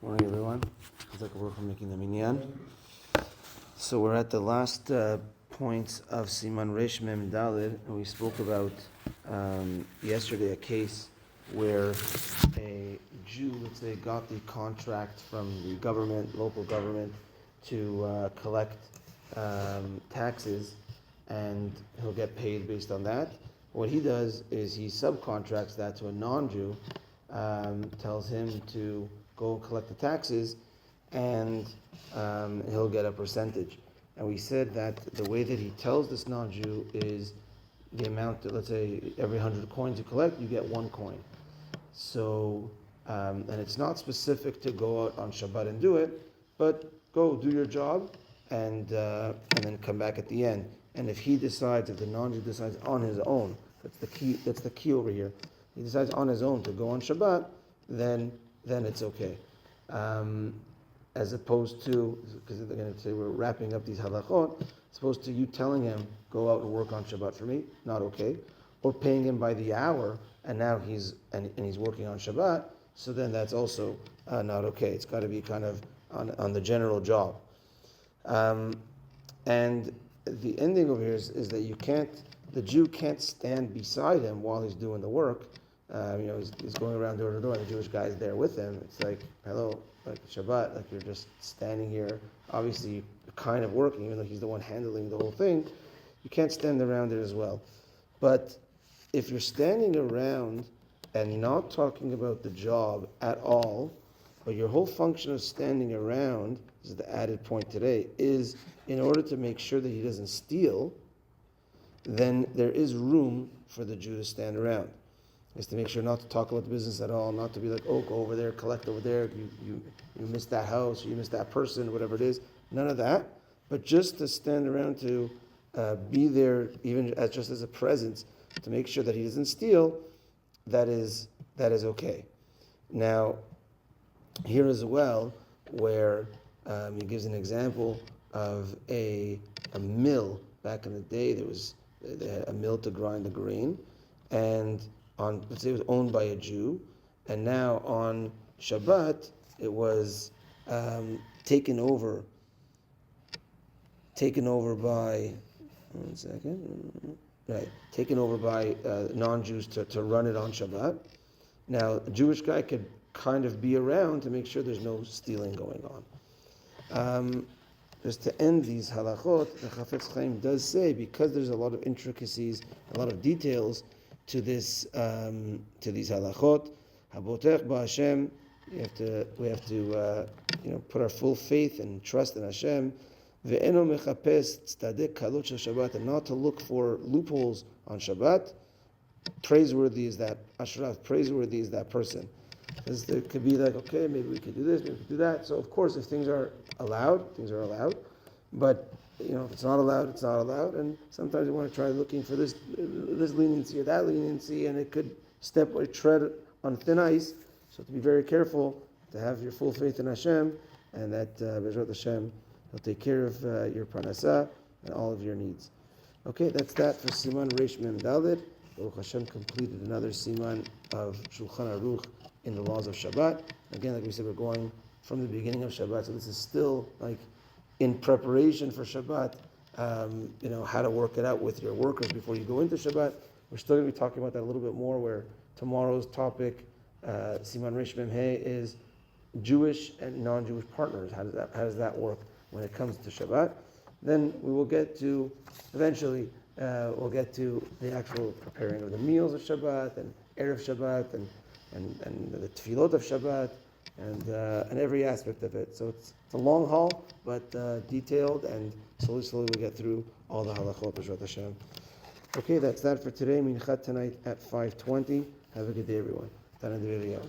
Morning, everyone. We're making the minyan. So we're at the last points of Siman Resh Mem Dalid, and we spoke about yesterday a case where a Jew, let's say, got the contract from the government, local government, to collect taxes, and he'll get paid based on that. What he does is he subcontracts that to a non-Jew, tells him to go collect the taxes, and he'll get a percentage. And we said that the way that he tells this non-Jew is the amount that, let's say, every 100 coins you collect, you get 1 coin. So, and it's not specific to go out on Shabbat and do it, but go do your job and then come back at the end. And if he decides, if the non-Jew decides on his own, that's the key over here, he decides on his own to go on Shabbat, then it's okay. As opposed to, because they're going to say we're wrapping up these halachot, as opposed to you telling him, go out and work on Shabbat for me, not okay. Or paying him by the hour, and now he's working on Shabbat, so then that's also not okay. It's got to be kind of on the general job. And the ending over here is that the Jew can't stand beside him while he's doing the work. He's going around door to door, and the Jewish guy is there with him. It's like, hello, like Shabbat, like you're just standing here. Obviously, you're kind of working, even though he's the one handling the whole thing. You can't stand around there as well. But if you're standing around and not talking about the job at all, but your whole function of standing around, this is the added point today, is in order to make sure that he doesn't steal, then there is room for the Jew to stand around. Is to make sure not to talk about the business at all, not to be like, oh, go over there, collect over there, you missed that house, you missed that person, whatever it is. None of that, but just to stand around to be there, even just as a presence, to make sure that he doesn't steal. That is okay. Now, here as well, where he gives an example of a mill. Back in the day, they had a mill to grind the grain, and let's say it was owned by a Jew, and now on Shabbat it was taken over by non-Jews to run it on Shabbat. Now a Jewish guy could kind of be around to make sure there's no stealing going on. Just to end these halachot, the Chafetz Chaim does say, because there's a lot of intricacies, a lot of details to these halachot, habotech ba'Hashem, we have to put our full faith and trust in Hashem. Ve'eno mechapes tzadek kalot shel Shabbat, and not to look for loopholes on Shabbat. Praiseworthy is that ashraf. Praiseworthy is that person. Because it could be like, okay, maybe we could do this, maybe we could do that. So of course, if things are allowed, things are allowed. But if it's not allowed, it's not allowed. And sometimes you want to try looking for this leniency or that leniency, and it could tread on thin ice. So to be very careful, to have your full faith in Hashem, and that B'ezrat Hashem, He'll take care of your parnasah and all of your needs. Okay, that's that for Siman Reish Mem Daled. Baruch Hashem completed another Siman of Shulchan Aruch in the laws of Shabbat. Again, like we said, we're going from the beginning of Shabbat, so this is still like in preparation for Shabbat, how to work it out with your workers before you go into Shabbat. We're still going to be talking about that a little bit more, where tomorrow's topic, Siman Reish Mem He, is Jewish and non-Jewish partners. How does that work when it comes to Shabbat? Then we will get to, eventually, we'll get to the actual preparing of the meals of Shabbat, and Erev Shabbat, and the Tefillot of Shabbat, and every aspect of it. So it's a long haul, but detailed, and slowly we get through all the halachot b'ezrat Hashem. Okay, that's that for today. Minchat tonight at 5:20. Have a good day, everyone. Tana Deviriyah.